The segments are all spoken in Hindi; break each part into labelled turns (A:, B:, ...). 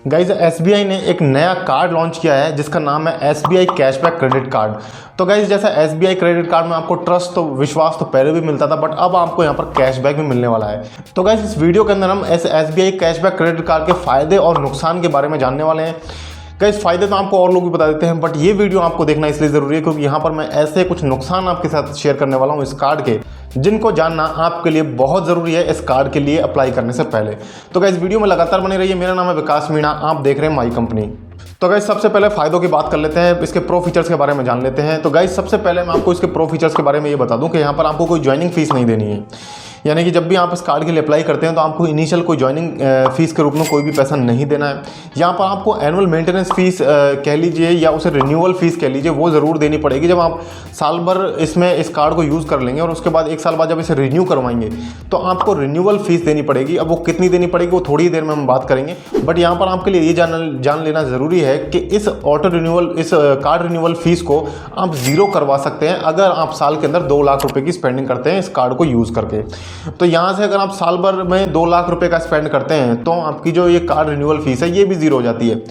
A: गाइज एसबीआई ने एक नया कार्ड लॉन्च किया है जिसका नाम है एसबीआई कैशबैक क्रेडिट कार्ड। तो गाइज जैसा एसबीआई क्रेडिट कार्ड में आपको ट्रस्ट तो विश्वास तो पहले भी मिलता था, बट अब आपको यहाँ पर कैशबैक भी मिलने वाला है। तो गाइज इस वीडियो के अंदर हम एसबीआई कैशबैक क्रेडिट कार्ड के फायदे और नुकसान के बारे में जानने वाले हैं। गाइस फायदे तो आपको और लोग भी बता देते हैं, बट ये वीडियो आपको देखना इसलिए ज़रूरी है क्योंकि यहाँ पर मैं ऐसे कुछ नुकसान आपके साथ शेयर करने वाला हूँ इस कार्ड के, जिनको जानना आपके लिए बहुत ज़रूरी है इस कार्ड के लिए अप्लाई करने से पहले। तो गाइस वीडियो में लगातार बने रहिए। मेरा नाम है विकास मीणा, आप देख रहे हैं माई कंपनी। तो गाइस सबसे पहले फ़ायदों की बात कर लेते हैं, इसके प्रो फीचर्स के बारे में जान लेते हैं। तो गाइस सबसे पहले मैं आपको इसके प्रो फीचर्स के बारे में ये बता दूं कि यहाँ पर आपको कोई ज्वाइनिंग फीस नहीं देनी है। यानी कि जब भी आप इस कार्ड के लिए अप्लाई करते हैं तो आपको इनिशियल कोई ज्वाइनिंग फीस के रूप में कोई भी पैसा नहीं देना है। यहाँ पर आपको एनुअल मेंटेनेंस फीस कह लीजिए या उसे रिन्यूअल फीस कह लीजिए, वो ज़रूर देनी पड़ेगी। जब आप साल भर इसमें इस कार्ड को यूज़ कर लेंगे और उसके बाद 1 साल बाद जब इसे रिन्यू करवाएंगे तो आपको रिन्यूअल फीस देनी पड़ेगी। अब वो कितनी देनी पड़ेगी वो थोड़ी देर में हम बात करेंगे, बट यहाँ पर आपके लिए ये जान लेना ज़रूरी है कि इस ऑटो रिन्यूअल, इस कार्ड रिन्यूअल फीस को आप ज़ीरो करवा सकते हैं अगर आप साल के अंदर 2 लाख रुपये की स्पेंडिंग करते हैं इस कार्ड को यूज़ करके। तो यहाँ से अगर आप साल भर में 2 लाख रुपए का स्पेंड करते हैं तो आपकी जो ये कार्ड रिन्यूअल फीस है ये भी ज़ीरो हो जाती है।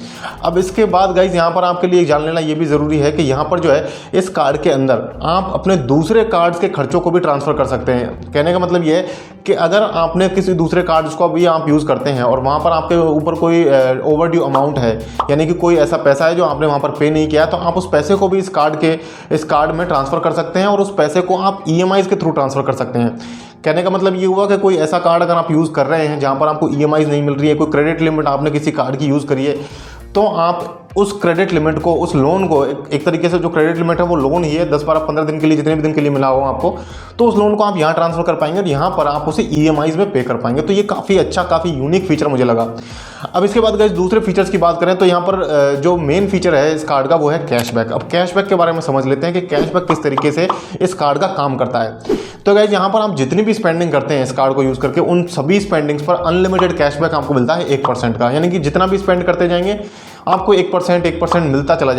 A: अब इसके बाद गाइज यहाँ पर आपके लिए जान लेना ये भी ज़रूरी है कि यहाँ पर जो है इस कार्ड के अंदर आप अपने दूसरे कार्ड्स के खर्चों को भी ट्रांसफ़र कर सकते हैं। कहने का मतलब ये है कि अगर आपने किसी दूसरे कार्ड्स को भी आप यूज़ करते हैं और वहाँ पर आपके ऊपर कोई ओवर ड्यू अमाउंट है, यानी कि कोई ऐसा पैसा है जो आपने वहाँ पर पे नहीं किया, तो आप उस पैसे को भी इस कार्ड में ट्रांसफ़र कर सकते हैं और उस पैसे को आप EMIs के थ्रू ट्रांसफ़र कर सकते हैं। कहने का मतलब ये हुआ कि कोई ऐसा कार्ड अगर आप यूज़ कर रहे हैं जहाँ पर आपको EMIs नहीं मिल रही है, कोई क्रेडिट लिमिट आपने किसी कार्ड की यूज़ करी है, तो आप उस क्रेडिट लिमिट को, उस लोन को, एक तरीके से जो क्रेडिट लिमिट है वो लोन ही है, 10, 12, 15 दिन के लिए, जितने भी दिन के लिए मिला हो आपको, तो उस लोन को आप यहाँ ट्रांसफ़र कर पाएंगे और यहाँ पर आप उसे EMIs में पे कर पाएंगे। तो ये काफ़ी अच्छा, काफ़ी यूनिक फीचर मुझे लगा। अब इसके बाद गाइस दूसरे फीचर्स की बात करें तो यहाँ पर जो मेन फीचर है इस कार्ड का वो है कैशबैक। अब कैशबैक के बारे में समझ लेते हैं कि कैशबैक किस तरीके से इस कार्ड का काम करता है। तो गाइस यहाँ पर आप जितनी भी स्पेंडिंग करते हैं इस कार्ड को यूज़ करके, उन सभी स्पेंडिंग्स पर अनलिमिटेड कैशबैक आपको मिलता है 1% का। यानी कि जितना भी स्पेंड करते जाएंगे आपको 1% मिलता चला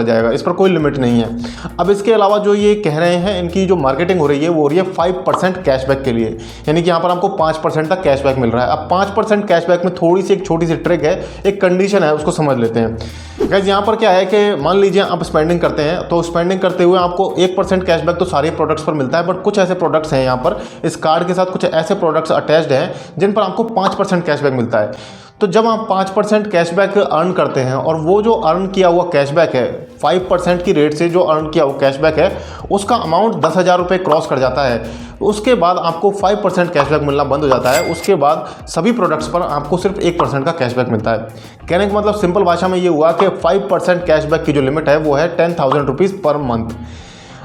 A: जाएगा, इस पर कोई लिमिट नहीं है। अब इसके अलावा जो ये कह रहे हैं, इनकी जो मार्केटिंग हो रही है वो हो रही है 5% कैशबैक के लिए, यानी कि यहाँ पर आपको 5% तक कैशबैक मिल रहा है। अब 5% कैशबैक में थोड़ी सी एक छोटी सी ट्रिक है, एक कंडीशन है, उसको समझ लेते हैं। गाइस यहाँ पर क्या है कि मान लीजिए आप स्पेंडिंग करते हैं, तो स्पेंडिंग करते हुए आपको 1% कैशबैक तो सारे प्रोडक्ट्स पर मिलता है, बट कुछ ऐसे प्रोडक्ट्स हैं यहाँ पर इस कार्ड के साथ, कुछ ऐसे प्रोडक्ट्स अटैच्ड हैं जिन पर आपको 5% कैशबैक मिलता है। तो जब आप 5% कैशबैक अर्न करते हैं और वो जो अर्न किया हुआ कैशबैक है, 5% की रेट से जो अर्न किया हुआ कैशबैक है, उसका अमाउंट 10,000 रुपये क्रॉस कर जाता है, उसके बाद आपको 5% कैशबैक मिलना बंद हो जाता है। उसके बाद सभी प्रोडक्ट्स पर आपको सिर्फ 1% का कैशबैक मिलता है। कहने का मतलब सिंपल भाषा में ये हुआ कि 5% कैशबैक की जो लिमिट है वो है 10,000 रुपीज़ पर मंथ।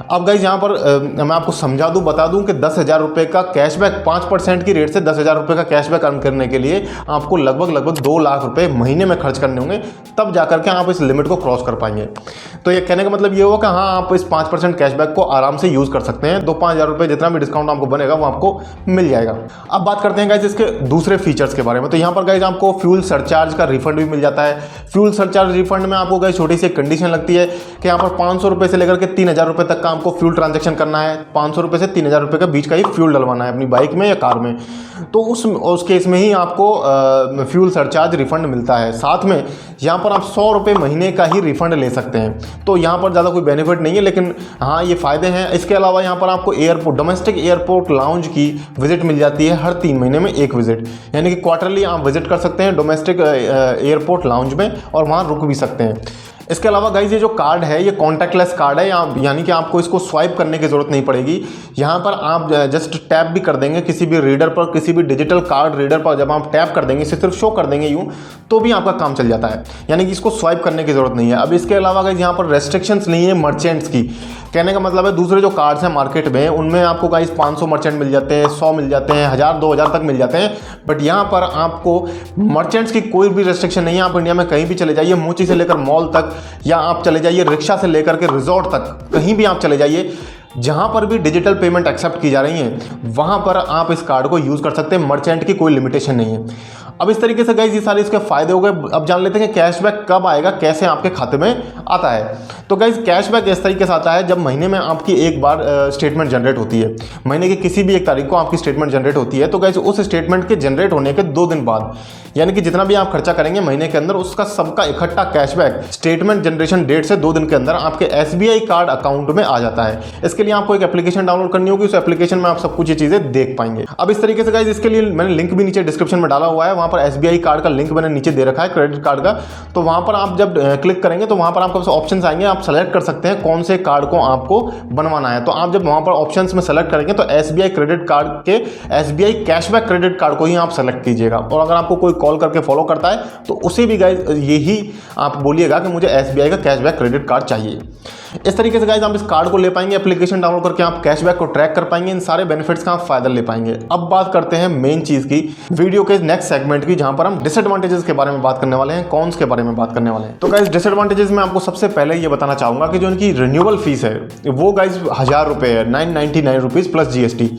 A: अब गाइज यहाँ पर मैं आपको समझा दूँ, बता दूँ कि 10,000 रुपये का कैशबैक, 5% की रेट से 10,000 रुपये का कैशबैक अर्न करने के लिए आपको लगभग 2 लाख रुपये महीने में खर्च करने होंगे, तब जाकर के आप इस लिमिट को क्रॉस कर पाएंगे। तो ये कहने का मतलब ये होगा कि हाँ, आप इस 5% कैशबैक को आराम से यूज़ कर सकते हैं। 2-5 हज़ार रुपये जितना भी डिस्काउंट आपको बनेगा वो आपको मिल जाएगा। अब बात करते हैं गाइज इसके दूसरे फीचर्स के बारे में। तो यहाँ पर गाइज आपको फ्यूल सरचार्ज का रिफंड भी मिल जाता है। फ्यूल सरचार्ज रिफंड में आपको गाइज छोटी सी कंडीशन लगती है कि यहाँ पर 500 रुपये से लेकर के 3,000 रुपये तक का आपको फ्यूल ट्रांजैक्शन करना है। 500 रुपये से 3,000 रुपये के बीच का ही फ्यूल डलवाना है अपनी बाइक में या कार में, तो उस केस में ही आपको फ्यूल सरचार्ज रिफंड मिलता है। साथ में यहाँ पर आप 100 रुपये महीने का ही रिफंड ले सकते हैं। तो यहाँ पर ज़्यादा कोई बेनिफिट नहीं है, लेकिन हाँ ये फ़ायदे हैं। इसके अलावा यहाँ पर आपको डोमेस्टिक एयरपोर्ट लाउंज की विजिट मिल जाती है हर 3 महीने में 1 विजिट, यानी कि क्वार्टरली आप विजिट कर सकते हैं डोमेस्टिक एयरपोर्ट लाउंज में और वहाँ रुक भी सकते हैं। इसके अलावा गाइज ये जो कार्ड है ये कॉन्टैक्टलेस कार्ड है, यानी कि आपको इसको स्वाइप करने की ज़रूरत नहीं पड़ेगी। यहाँ पर आप जस्ट टैप भी कर देंगे किसी भी रीडर पर, किसी भी डिजिटल कार्ड रीडर पर जब आप टैप कर देंगे, इसे सिर्फ शो कर देंगे यूँ, तो भी आपका काम चल जाता है, यानी कि इसको स्वाइप करने की ज़रूरत नहीं है। अब इसके अलावा गाइज यहाँ पर रेस्ट्रिक्शंस नहीं है मर्चेंट्स की। कहने का मतलब है दूसरे जो कार्ड्स हैं मार्केट में उनमें आपको गाइज 500 मर्चेंट मिल जाते हैं, 100 मिल जाते हैं, 1,000-2,000 तक मिल जाते हैं, बट यहाँ पर आपको मर्चेंट्स की कोई भी रेस्ट्रिक्शन नहीं है। आप इंडिया में कहीं भी चले जाइए, मोची से लेकर मॉल तक, या आप चले जाइए रिक्शा से लेकर के रिजॉर्ट तक, कहीं भी आप चले जाइए, जहाँ पर भी डिजिटल पेमेंट एक्सेप्ट की जा रही हैं वहाँ पर आप इस कार्ड को यूज़ कर सकते हैं। मर्चेंट की कोई लिमिटेशन नहीं है। अब इस तरीके से गाइज ये सारे इसके फ़ायदे हो गए। अब जान लेते हैं कि कैशबैक कब आएगा, कैसे आपके खाते में आता है। तो गाइज कैशबैक इस तरीके से आता है जब महीने में आपकी एक बार स्टेटमेंट जनरेट होती है। महीने की किसी भी एक तारीख को आपकी स्टेटमेंट जनरेट होती है। तो गाइज उस स्टेटमेंट के जनरेट होने के 2 दिन बाद यानी कि जितना भी आप खर्चा करेंगे महीने के अंदर उसका सबका इकट्ठा कैशबैक स्टेटमेंट जनरेशन डेट से 2 दिन के अंदर आपके SBI कार्ड अकाउंट में आ जाता है। इसके लिए आपको एक एप्लीकेशन डाउनलोड करनी होगी, उस एप्लीकेशन में आप सब कुछ ये चीजें देख पाएंगे। अब इस तरीके से गाइस इसके लिए मैंने लिंक भी नीचे डिस्क्रिप्शन में डाला हुआ है, वहां पर SBI कार्ड का लिंक मैंने नीचे दे रखा है क्रेडिट कार्ड का। तो वहां पर आप जब क्लिक करेंगे तो वहां पर आपको ऑप्शन आएंगे, आप सेलेक्ट कर सकते हैं कौन से कार्ड को आपको बनवाना है। तो आप जब वहां पर ऑप्शन में सेलेक्ट करेंगे तो SBI क्रेडिट कार्ड के SBI कैशबैक क्रेडिट कार्ड को ही आप सेलेक्ट कीजिएगा। और अगर आपको कोई कॉल करके फॉलो करता है तो उसे भी गाइस यही आप बोलिएगा कि मुझे SBI का कैशबैक क्रेडिट कार्ड चाहिए। इस तरीके से गाइस आप इस कार्ड को ले पाएंगे, एप्लीकेशन डाउनलोड करके आप कैशबैक को ट्रैक कर पाएंगे, इन सारे बेनिफिट्स का आप फायदा ले पाएंगे। अब बात करते हैं मेन चीज की, वीडियो के नेक्स्ट सेगमेंट की, जहां पर हम डिसएडवांटेजेस के बारे में बात करने वाले हैं, कॉन्स के बारे में बात करने वाले हैं। तो गाइस डिसएडवांटेजेस में आपको सबसे पहले ये बताना चाहूंगा कि जो इनकी रिन्यूअल फीस है वो गाइस 1000 रुपये है, 999 रुपीज प्लस GST।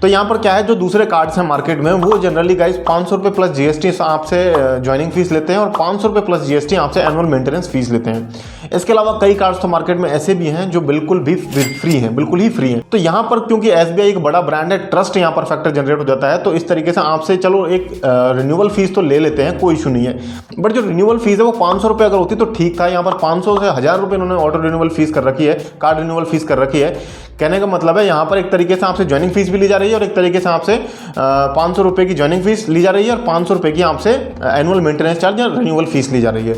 A: तो यहाँ पर क्या है, जो दूसरे कार्ड्स हैं मार्केट में वो जनरली गाइस 500 रुपये प्लस GST आपसे ज्वाइनिंग फीस लेते हैं और 500 रुपये प्लस GST आपसे एनुअल मेंटेनेंस फीस लेते हैं। इसके अलावा कई कार्ड्स तो मार्केट में ऐसे भी हैं जो बिल्कुल भी फ्री हैं, बिल्कुल ही फ्री हैं। तो यहाँ पर क्योंकि SBI एक बड़ा ब्रांड है, ट्रस्ट यहाँ पर फैक्टर जनरेट हो जाता है। तो इस तरीके से आपसे चलो एक रिन्यूअल फीस तो ले लेते हैं, कोई इशू नहीं है, बट जो रिन्यूअल फीस है वो 500 रुपये अगर होती तो ठीक था। यहाँ पर 500 से 1000 रुपये इन्होंने ऑटो रिन्यूअल फीस कर रखी है, कार्ड रिन्यूअल फीस कर रखी है। कहने का मतलब है यहाँ पर एक तरीके से आपसे ज्वाइनिंग फीस भी ली जा रही है और एक तरीके से आपसे 500 रुपये की ज्वाइनिंग फीस ली जा रही है और 500 रुपये की आपसे एनुअल मेंटेनेंस चार्ज या रिन्यूअल फीस ली जा रही है।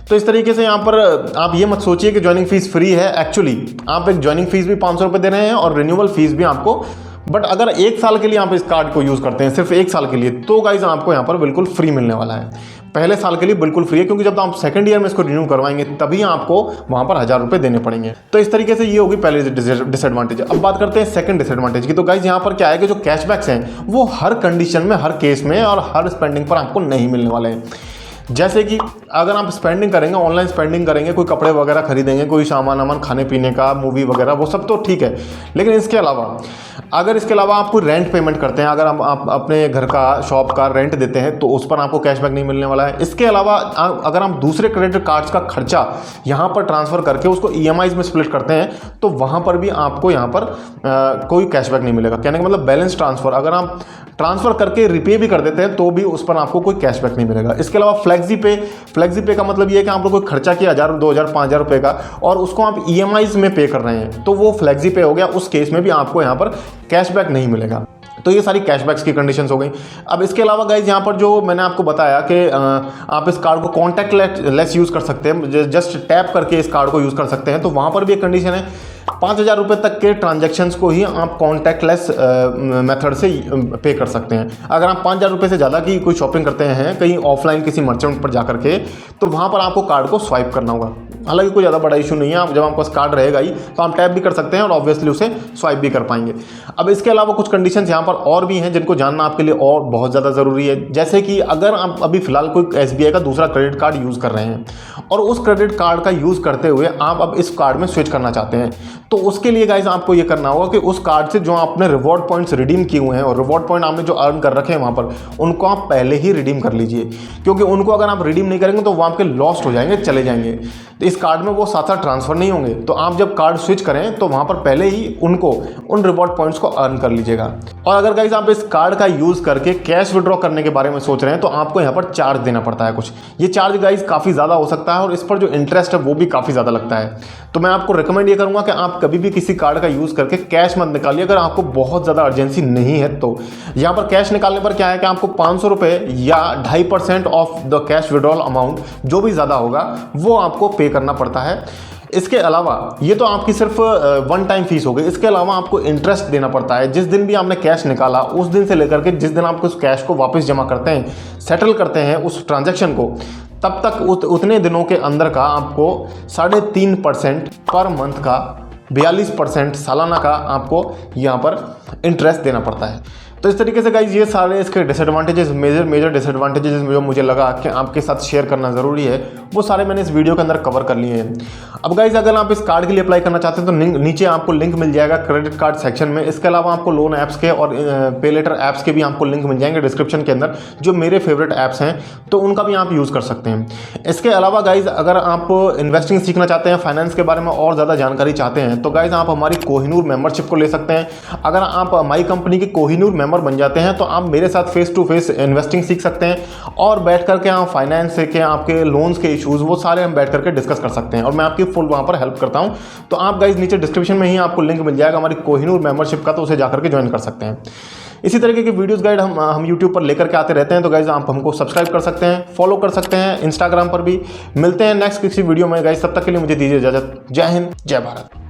A: तो इस तरीके से यहाँ पर आप ये मत सोचिए कि ज्वाइनिंग फीस फ्री है, एक्चुअली आप एक ज्वाइनिंग फीस भी 500 रुपये दे रहे हैं और रिन्यूअल फीस भी आपको। बट अगर 1 साल के लिए आप इस कार्ड को यूज़ करते हैं, सिर्फ 1 साल के लिए, तो गाइज आपको यहाँ पर बिल्कुल फ्री मिलने वाला है। पहले साल के लिए बिल्कुल फ्री है, क्योंकि जब आप सेकंड ईयर में इसको रिन्यू करवाएंगे तभी आपको वहाँ पर 1000 रुपये देने पड़ेंगे। तो इस तरीके से ये होगी पहले डिसएडवांटेज। अब बात करते हैं सेकंड डिसएडवांटेज की। तो गाइज यहाँ पर क्या है कि जो कैशबैक्स हैं वो हर कंडीशन में, हर केस में और हर स्पेंडिंग पर आपको नहीं मिलने वाले हैं। जैसे कि अगर आप स्पेंडिंग करेंगे, ऑनलाइन स्पेंडिंग करेंगे, कोई कपड़े वगैरह खरीदेंगे, कोई सामान खाने पीने का, मूवी वगैरह, वो सब तो ठीक है। लेकिन इसके अलावा अगर इसके अलावा आप कोई रेंट पेमेंट करते हैं, अगर आप अपने घर का, शॉप का रेंट देते हैं तो उस पर आपको कैशबैक नहीं मिलने वाला है। इसके अलावा अगर आप दूसरे क्रेडिट कार्ड्स का खर्चा यहाँ पर ट्रांसफ़र करके उसको EMIs में स्प्लिट करते हैं तो वहाँ पर भी आपको यहाँ पर कोई कैशबैक नहीं मिलेगा। कहने का मतलब बैलेंस ट्रांसफ़र, अगर आप ट्रांसफ़र करके रिपे भी कर देते हैं तो भी उस पर आपको कोई कैशबैक नहीं मिलेगा। इसके अलावा फ्लेक्सी पे का मतलब ये है कि आप लोग कोई खर्चा किया 1000, 2000, 5000 रुपये का और उसको आप EMIs में पे कर रहे हैं तो वो फ्लेक्सी पे हो गया, उस केस में भी आपको यहाँ पर कैशबैक नहीं मिलेगा। तो ये सारी कैशबैक्स की कंडीशंस हो गई। अब इसके अलावा गाइज यहाँ पर जो मैंने आपको बताया कि आप इस कार्ड को कॉन्टैक्ट लेस यूज़ कर सकते हैं, जस्ट टैप करके इस कार्ड को यूज़ कर सकते हैं, तो वहाँ पर भी एक कंडीशन है 5000 रुपये तक के ट्रांजैक्शंस को ही आप कॉन्टैक्टलेस मेथड से पे कर सकते हैं। अगर आप 5000 रुपये से ज़्यादा की कोई शॉपिंग करते हैं कहीं ऑफलाइन किसी मर्चेंट पर जा करके, तो वहाँ पर आपको कार्ड को स्वाइप करना होगा। हालांकि कोई ज़्यादा बड़ा इशू नहीं है, आप जब आपके पास कार्ड रहेगा ही तो आप टैप भी कर सकते हैं और ऑब्वियसली उसे स्वाइप भी कर पाएंगे। अब इसके अलावा कुछ कंडीशंस यहाँ पर और भी हैं जिनको जानना आपके लिए और बहुत ज़्यादा ज़रूरी है। जैसे कि अगर आप अभी फ़िलहाल कोई SBI का दूसरा क्रेडिट कार्ड यूज़ कर रहे हैं और उस क्रेडिट कार्ड का यूज़ करते हुए आप अब इस कार्ड में स्विच करना चाहते हैं, तो उसके लिए गाइज आपको ये करना होगा कि उस कार्ड से जो आपने रिवॉर्ड पॉइंट्स रिडीम किए हुए हैं और रिवॉर्ड पॉइंट आपने जो अर्न कर रखे हैं वहाँ पर, उनको आप पहले ही रिडीम कर लीजिए, क्योंकि उनको अगर आप रिडीम नहीं करेंगे तो वो आपके लॉस्ट हो जाएंगे, चले जाएंगे। तो इस कार्ड में वो साथ साथ ट्रांसफ़र नहीं होंगे। तो आप जब कार्ड स्विच करें तो वहाँ पर पहले ही उन रिवॉर्ड पॉइंट्स को अर्न कर लीजिएगा। और अगर गाइज आप इस कार्ड का यूज़ करके कैश विड्रॉ करने के बारे में सोच रहे हैं तो आपको यहाँ पर चार्ज देना पड़ता है कुछ। ये चार्ज गाइज काफ़ी ज़्यादा हो सकता है और इस पर जो इंटरेस्ट है वो भी काफ़ी ज़्यादा लगता है। तो मैं आपको रिकमेंड ये करूँगा कि आप कभी भी किसी कार्ड का यूज़ करके कैश मत निकालिए अगर आपको बहुत ज़्यादा अर्जेंसी नहीं है। तो यहाँ पर कैश निकालने पर क्या है कि आपको 500 रुपये या 2.5% of the cash withdrawal amount, जो भी ज़्यादा होगा वो आपको पे करना पड़ता है। इसके अलावा ये तो आपकी सिर्फ वन टाइम फीस हो गई। इसके अलावा आपको इंटरेस्ट देना पड़ता है। जिस दिन भी आपने कैश निकाला उस दिन से लेकर के जिस दिन आप उस कैश को वापस जमा करते हैं, सेटल करते हैं उस ट्रांजैक्शन को, तब तक उतने दिनों के अंदर का आपको 3.5% पर मंथ का, 42% सालाना का आपको यहाँ पर इंटरेस्ट देना पड़ता है। तो इस तरीके से गाइज ये सारे इसके डिसएडवांटेजेस, मेजर डिसएडवांटेजेस जो मुझे लगा कि आपके साथ शेयर करना ज़रूरी है, वो सारे मैंने इस वीडियो के अंदर कवर कर लिए हैं। अब गाइज अगर आप इस कार्ड के लिए अप्लाई करना चाहते हैं तो नीचे आपको लिंक मिल जाएगा क्रेडिट कार्ड सेक्शन में। इसके अलावा आपको लोन ऐप्स के और पे लेटर ऐप्स के भी आपको लिंक मिल जाएंगे डिस्क्रिप्शन के अंदर, जो मेरे फेवरेट ऐप्स हैं, तो उनका भी आप यूज़ कर सकते हैं। इसके अलावा गाइज अगर आप इन्वेस्टिंग सीखना चाहते हैं, फाइनेंस के बारे में और ज़्यादा जानकारी चाहते हैं, तो गाइज आप हमारी कोहिनूर मेंबरशिप को ले सकते हैं। अगर आप माई कंपनी की कोहिनूर मेंबर बन जाते हैं तो आप मेरे साथ फेस टू फेस इन्वेस्टिंग सीख सकते हैं और बैठ करके आप फाइनेंस के, आपके लोन्स के इश्यूज़ वो सारे हम बैठ करके डिस्कस कर सकते हैं और मैं आपकी फुल वहाँ पर हेल्प करता हूँ। तो आप गाइज नीचे डिस्क्रिप्शन में ही आपको लिंक मिल जाएगा हमारी कोहिनूर मेंबरशिप का, तो उसे जाकर के ज्वाइन कर सकते हैं। इसी तरीके के वीडियोस गाइड हम यूट्यूब पर लेकर के आते रहते हैं, तो गाइज आप हमको सब्सक्राइब कर सकते हैं, फॉलो कर सकते हैं, इंस्टाग्राम पर भी। मिलते हैं नेक्स्ट किसी वीडियो में गाइज, तब तक के लिए मुझे दीजिए इजाजत। जय हिंद, जय भारत।